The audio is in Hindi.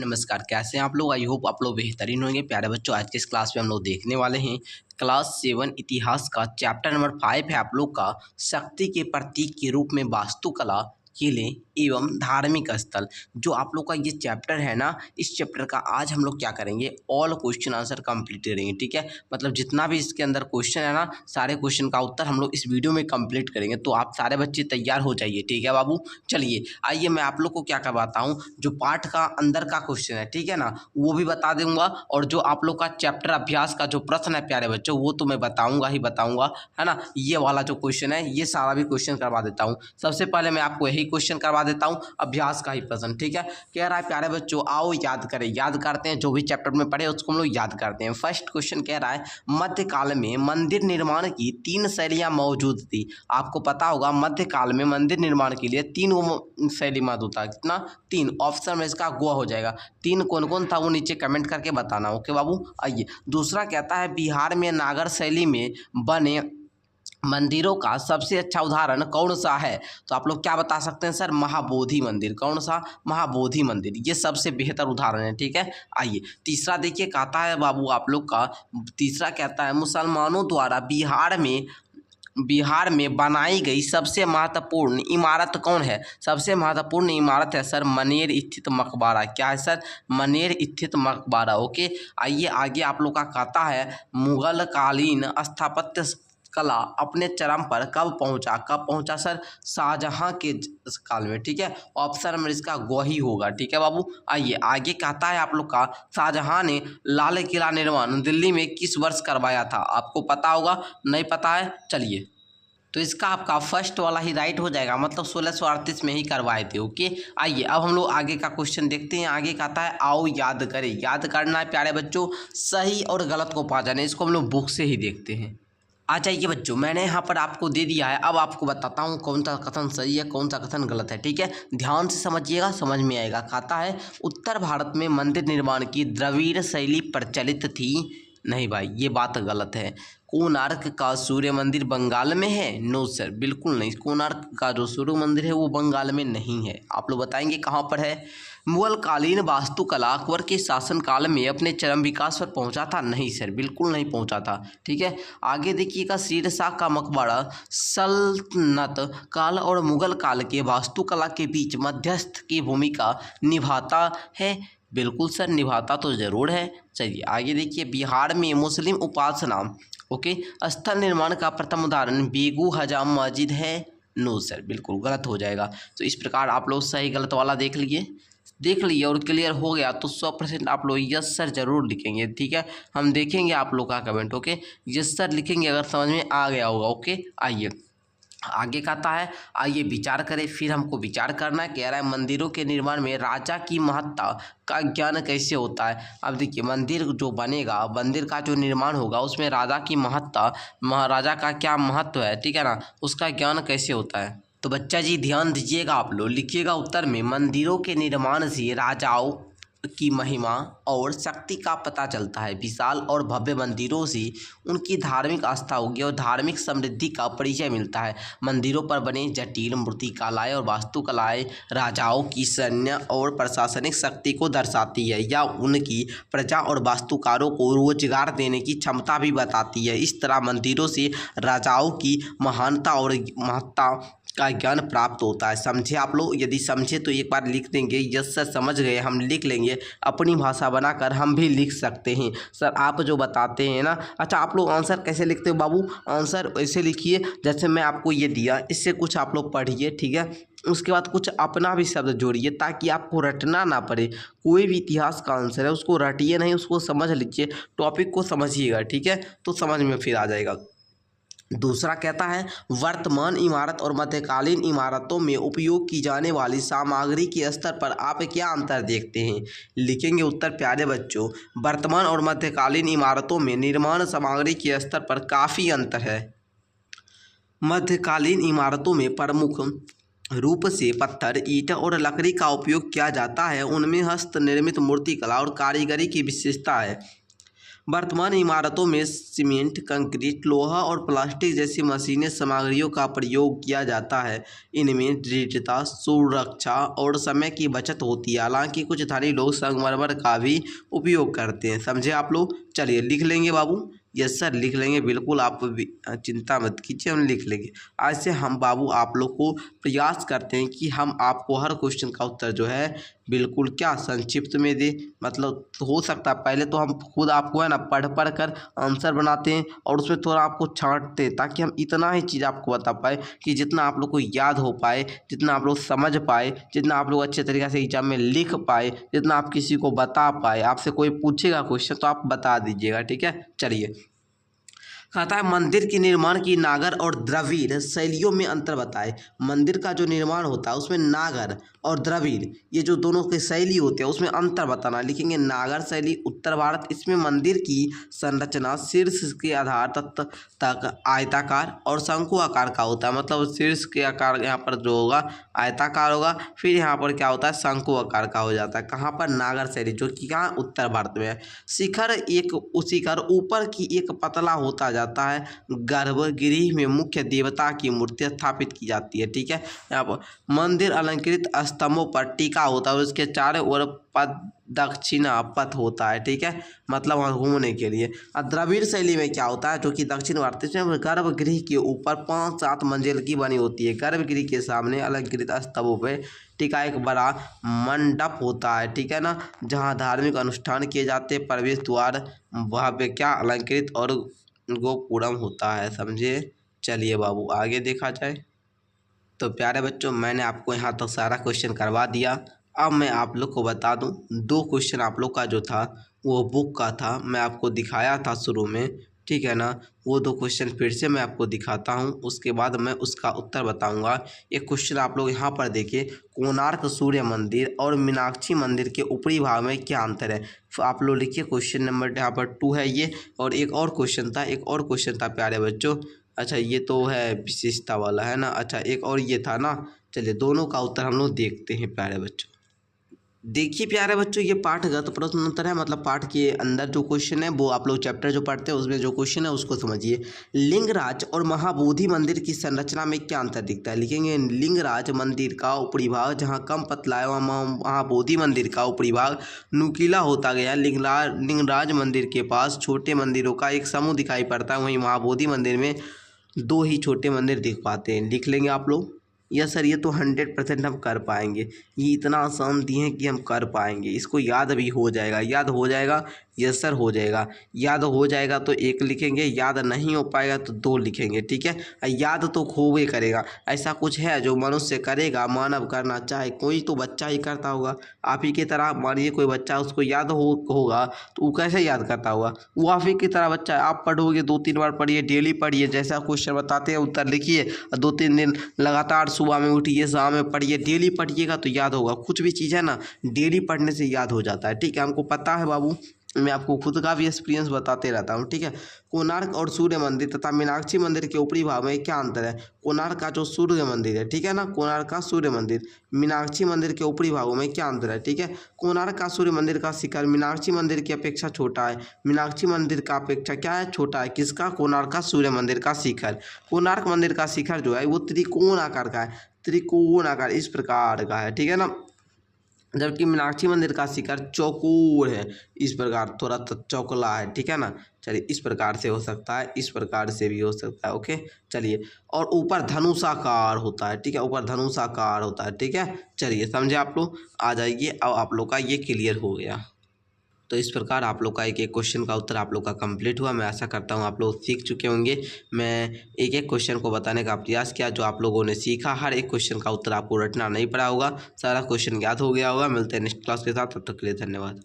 नमस्कार, कैसे हैं आप लोग। आई होप आप लोग बेहतरीन होंगे। प्यारे बच्चों, आज के इस क्लास में हम लोग देखने वाले हैं क्लास 7 इतिहास का चैप्टर नंबर 5 है आप लोग का शक्ति के प्रतीक के रूप में वास्तुकला, किले एवं धार्मिक स्थल। जो आप लोग का ये चैप्टर है ना, इस चैप्टर का आज हम लोग क्या करेंगे, ऑल क्वेश्चन आंसर कंप्लीट करेंगे। ठीक है, मतलब जितना भी इसके अंदर क्वेश्चन है ना, सारे क्वेश्चन का उत्तर हम लोग इस वीडियो में कंप्लीट करेंगे। तो आप सारे बच्चे तैयार हो जाइए। ठीक है बाबू, चलिए आइए मैं आप लोग को क्या करवाता हूँ, जो पाठ का अंदर का क्वेश्चन है, ठीक है ना, वो भी बता दूंगा। और जो आप लोग का चैप्टर अभ्यास का जो प्रश्न है प्यारे बच्चों, वो तो मैं बताऊंगा ही बताऊंगा, है ना। ये वाला जो क्वेश्चन है, ये सारा भी क्वेश्चन करवा देता हूँ। सबसे पहले मैं आपको यही क्वेश्चन करवा देता हूँ, अभ्यास का ही प्रश्न। ठीक है, कह रहा है प्यारे बच्चों आओ याद करें, याद करते हैं जो भी चैप्टर में पढ़े उसको हम लोग याद करते हैं। फर्स्ट क्वेश्चन कह रहा है मध्यकाल में मंदिर निर्माण की 3 शैलियां मौजूद थी। आपको पता होगा मध्यकाल में मंदिर निर्माण के लिए 3 शैली मौजूद था। कितना? 3। ऑप्शन में इसका गोवा हो जाएगा। 3 कौन कौन था वो नीचे कमेंट करके बताना। ओके बाबू, आइए दूसरा कहता है बिहार में नागर शैली में बने मंदिरों का सबसे अच्छा उदाहरण कौन सा है। तो आप लोग क्या बता सकते हैं सर, महाबोधि मंदिर। कौन सा? महाबोधि मंदिर, ये सबसे बेहतर उदाहरण है। ठीक है, आइए तीसरा देखिए, कहता है बाबू आप लोग का तीसरा कहता है मुसलमानों द्वारा बिहार में बनाई गई सबसे महत्वपूर्ण इमारत कौन है। सबसे महत्वपूर्ण इमारत है सर मनेर स्थित मकबरा। क्या है सर? मनेर स्थित मकबरा। ओके, आइए आगे आप लोग का कहता है मुगल कालीन स्थापत्य कला अपने चरम पर कब पहुंचा। कब पहुंचा सर? शाहजहां के काल में। ठीक है, ऑप्शन में इसका गो ही होगा। ठीक है बाबू, आइए आगे कहता है आप लोग का शाहजहां ने लाल किला निर्माण दिल्ली में किस वर्ष करवाया था। आपको पता होगा, नहीं पता है, चलिए तो इसका आपका फर्स्ट वाला ही राइट हो जाएगा, मतलब 1638 में ही करवाए थे। ओके, आइए अब हम लोग आगे का क्वेश्चन देखते हैं। आगे कहता है आओ याद करें। याद करना है प्यारे बच्चों, सही और गलत को पहचानें। इसको हम लोग बुक से ही देखते हैं। आ जाइए बच्चों, मैंने यहाँ पर आपको दे दिया है। अब आपको बताता हूँ कौन सा कथन सही है, कौन सा कथन गलत है। ठीक है, ध्यान से समझिएगा, समझ में आएगा। कहता है उत्तर भारत में मंदिर निर्माण की द्रविड़ शैली प्रचलित थी। नहीं भाई, ये बात गलत है। कोणार्क का सूर्य मंदिर बंगाल में है? नो सर, बिल्कुल नहीं। कोणार्क का जो सूर्य मंदिर है वो बंगाल में नहीं है। आप लोग बताएंगे कहाँ पर है। मुगल कालीन वास्तुकला अकबर के शासनकाल में अपने चरम विकास पर पहुंचा था? नहीं सर, बिल्कुल नहीं पहुंचा था। ठीक है, आगे देखिएगा शेरशाह का मकबरा सल्तनत काल और मुगल काल के वास्तुकला के बीच मध्यस्थ की भूमिका निभाता है? बिल्कुल सर, निभाता तो जरूर है। चलिए आगे देखिए, बिहार में मुस्लिम उपासना ओके स्थल निर्माण का प्रथम उदाहरण बेगू हजाम मस्जिद है? नो सर, बिल्कुल गलत हो जाएगा। तो इस प्रकार आप लोग सही गलत वाला देख लिए और क्लियर हो गया तो 100% आप लोग यस सर जरूर लिखेंगे। ठीक है, हम देखेंगे आप लोग का कमेंट। ओके, यस सर लिखेंगे अगर समझ में आ गया होगा। ओके, आइए आगे कहता है आइए विचार करें। फिर हमको विचार करना है। कह रहा है मंदिरों के निर्माण में राजा की महत्ता का ज्ञान कैसे होता है। अब देखिए, मंदिर जो बनेगा, मंदिर का जो निर्माण होगा उसमें राजा की महत्ता, महाराजा का क्या महत्व है, ठीक है ना, उसका ज्ञान कैसे होता है। तो बच्चा जी ध्यान दीजिएगा, आप लोग लिखिएगा उत्तर में मंदिरों के निर्माण से राजाओं की महिमा और शक्ति का पता चलता है। विशाल और भव्य मंदिरों से उनकी धार्मिक आस्था होगी और धार्मिक समृद्धि का परिचय मिलता है। मंदिरों पर बने जटिल मूर्तिकलाएं और वास्तुकलाएं राजाओं की सैन्य और प्रशासनिक शक्ति को दर्शाती है या उनकी प्रजा और वास्तुकारों को रोजगार देने की क्षमता भी बताती है। इस तरह मंदिरों से राजाओं की महानता और महत्ता का ज्ञान प्राप्त होता है। समझे आप लोग? यदि समझे तो एक बार लिख देंगे यस सर समझ गए, हम लिख लेंगे। अपनी भाषा बनाकर हम भी लिख सकते हैं। सर आप जो बताते हैं ना, अच्छा आप लोग आंसर कैसे लिखते हो बाबू? आंसर ऐसे लिखिए जैसे मैं आपको ये दिया, इससे कुछ आप लोग पढ़िए। ठीक है, उसके बाद कुछ अपना भी शब्द जोड़िए ताकि आपको रटना ना पड़े। कोई भी इतिहास का आंसर है उसको रटिए नहीं, उसको समझ लीजिए, टॉपिक को समझिएगा। ठीक है, तो समझ में फिर आ जाएगा। दूसरा कहता है वर्तमान इमारत और मध्यकालीन इमारतों में उपयोग की जाने वाली सामग्री के स्तर पर आप क्या अंतर देखते हैं। लिखेंगे उत्तर प्यारे बच्चों, वर्तमान और मध्यकालीन इमारतों में निर्माण सामग्री के स्तर पर काफ़ी अंतर है। मध्यकालीन इमारतों में प्रमुख रूप से पत्थर, ईंट और लकड़ी का उपयोग किया जाता है। उनमें हस्त निर्मित मूर्तिकला और कारीगरी की विशेषता है। वर्तमान इमारतों में सीमेंट, कंक्रीट, लोहा और प्लास्टिक जैसी मशीनें सामग्रियों का प्रयोग किया जाता है। इनमें दृढ़ता, सुरक्षा और समय की बचत होती है। हालांकि कुछ धनी लोग संगमरमर का भी उपयोग करते हैं। समझे आप लोग? चलिए लिख लेंगे बाबू। यस सर, लिख लेंगे, बिल्कुल आप चिंता मत कीजिए, हम लिख लेंगे। आज से हम बाबू आप लोग को प्रयास करते हैं कि हम आपको हर क्वेश्चन का उत्तर जो है बिल्कुल क्या संक्षिप्त में दे, मतलब हो सकता है पहले तो हम खुद आपको है ना पढ़ कर आंसर बनाते हैं और उसमें थोड़ा आपको छांटते हैं, ताकि हम इतना ही चीज़ आपको बता पाए कि जितना आप लोग को याद हो पाए, जितना आप लोग समझ पाए, जितना आप लोग अच्छे तरीके से एग्जाम में लिख पाए, जितना आप किसी को बता पाए। आपसे कोई पूछेगा क्वेश्चन तो आप बता दीजिएगा, ठीक है। चलिए, कहता है मंदिर के निर्माण की नागर और द्रविड़ शैलियों में अंतर बताए। मंदिर का जो निर्माण होता है उसमें नागर और द्रविड़ ये जो दोनों की शैली होती है उसमें अंतर बताना। लिखेंगे नागर शैली उत्तर भारत, इसमें मंदिर की संरचना शीर्ष के आधार तक आयताकार और शंकु आकार का होता है। मतलब शीर्ष के आकार यहाँ पर जो होगा आयताकार होगा, फिर यहाँ पर क्या होता है शंकु आकार का हो जाता है। कहाँ पर? नागर शैली, जो कि कहाँ उत्तर भारत में है। शिखर ऊपर की एक पतला होता जाता है। गर्भगृह में मुख्य देवता की मूर्ति स्थापित की जाती है, ठीक है। यहाँ पर मंदिर अलंकृत स्तंभों पर टीका होता है और उसके चारों ओर पद दक्षिणा पथ होता है, ठीक है, मतलब वहाँ घूमने के लिए। और द्रविड़ शैली में क्या होता है, जो कि दक्षिण भारत में गर्भगृह के ऊपर 5-7 मंजिल की बनी होती है। गर्भगृह के सामने अलंकृत स्तंभों पर टीका एक बड़ा मंडप होता है, ठीक है ना, जहाँ धार्मिक अनुष्ठान किए जाते हैं। प्रवेश द्वार वहाँ पे क्या अलंकृत और गोपुरम होता है, समझे। चलिए बाबू आगे देखा जाए। तो प्यारे बच्चों, मैंने आपको यहाँ तक सारा क्वेश्चन करवा दिया। अब मैं आप लोग को बता दूं, 2 क्वेश्चन आप लोग का जो था वो बुक का था, मैं आपको दिखाया था शुरू में, ठीक है ना। वो 2 क्वेश्चन फिर से मैं आपको दिखाता हूँ, उसके बाद मैं उसका उत्तर बताऊँगा। एक क्वेश्चन आप लोग यहाँ पर देखिए, कोणार्क सूर्य मंदिर और मीनाक्षी मंदिर के ऊपरी भाग में क्या अंतर है। आप लोग लिखिए, क्वेश्चन नंबर यहाँ पर 2 है ये। और एक और क्वेश्चन था प्यारे बच्चों। अच्छा, ये तो है विशेषता वाला, है ना। अच्छा, एक और ये था ना। चलिए दोनों का उत्तर हम लोग देखते हैं प्यारे बच्चों। देखिए प्यारे बच्चों, ये पाठगत प्रश्न उत्तर है, मतलब पाठ के अंदर जो क्वेश्चन है वो आप लोग चैप्टर जो पढ़ते हैं उसमें जो क्वेश्चन है उसको समझिए। लिंगराज और महाबोधि मंदिर की संरचना में क्या अंतर दिखता है। लिखेंगे लिंगराज मंदिर का ऊपरी भाग जहाँ कम पतला है, वहाँ महाबोधि मंदिर का ऊपरी भाग नुकीला होता गया। लिंगराज मंदिर के पास छोटे मंदिरों का एक समूह दिखाई पड़ता है, वहीं महाबोधि मंदिर में 2 ही छोटे मंदिर दिख पाते हैं। लिख लेंगे आप लोग। यस सर, ये तो 100% हम कर पाएंगे। ये इतना आसान दिए हैं कि हम कर पाएंगे, इसको याद भी हो जाएगा। याद हो जाएगा? यस सर हो जाएगा। याद हो जाएगा तो 1 लिखेंगे, याद नहीं हो पाएगा तो 2 लिखेंगे, ठीक है। याद तो होवे करेगा, ऐसा कुछ है जो मनुष्य करेगा, मानव करना चाहे, कोई तो बच्चा ही करता होगा। आप ही की तरह मानिए कोई बच्चा, उसको याद होगा तो वो कैसे याद करता होगा, वो आप ही की तरह बच्चा है। आप पढ़ोगे 2-3 बार पढ़िए, डेली पढ़िए, जैसा क्वेश्चन बताते हैं उत्तर लिखिए, 2-3 दिन लगातार सुबह में उठिए, शाम में पढ़िए, डेली पढ़िएगा तो याद होगा। कुछ भी चीज़ है ना डेली पढ़ने से याद हो जाता है, ठीक है। हमको पता है बाबू, मैं आपको खुद का भी एक्सपीरियंस बताते रहता हूँ, ठीक है। कोणार्क और सूर्य मंदिर तथा मीनाक्षी मंदिर के ऊपरी भाग में क्या अंतर है। कोणार्क का जो सूर्य मंदिर है, ठीक है ना, कोणार्क का सूर्य मंदिर, मीनाक्षी मंदिर के ऊपरी भागों में क्या अंतर है, ठीक है। कोणार्क का सूर्य मंदिर का शिखर मीनाक्षी मंदिर की अपेक्षा छोटा है। मीनाक्षी मंदिर का अपेक्षा क्या है, छोटा है। किसका? कोणार्क का सूर्य मंदिर का शिखर। कोणार्क मंदिर का शिखर जो है वो त्रिकोण आकार का है, त्रिकोण आकार इस प्रकार का है, ठीक है ना, जबकि मीनाक्षी मंदिर का शिखर चौकोर है, इस प्रकार थोड़ा चौकला है, ठीक है ना। चलिए इस प्रकार से हो सकता है, इस प्रकार से भी हो सकता है, ओके। चलिए, और ऊपर धनुषाकार होता है, ठीक है, ऊपर धनुषाकार होता है, ठीक है। चलिए समझे आप लोग, आ जाइए। अब आप लोग का ये क्लियर हो गया। तो इस प्रकार आप लोग का एक क्वेश्चन का उत्तर आप लोग का कंप्लीट हुआ। मैं आशा करता हूँ आप लोग सीख चुके होंगे। मैं एक क्वेश्चन को बताने का प्रयास किया जो आप लोगों ने सीखा। हर एक क्वेश्चन का उत्तर आपको रटना नहीं पड़ा होगा, सारा क्वेश्चन याद हो गया होगा। मिलते हैं नेक्स्ट क्लास के साथ, तब तक के लिए धन्यवाद।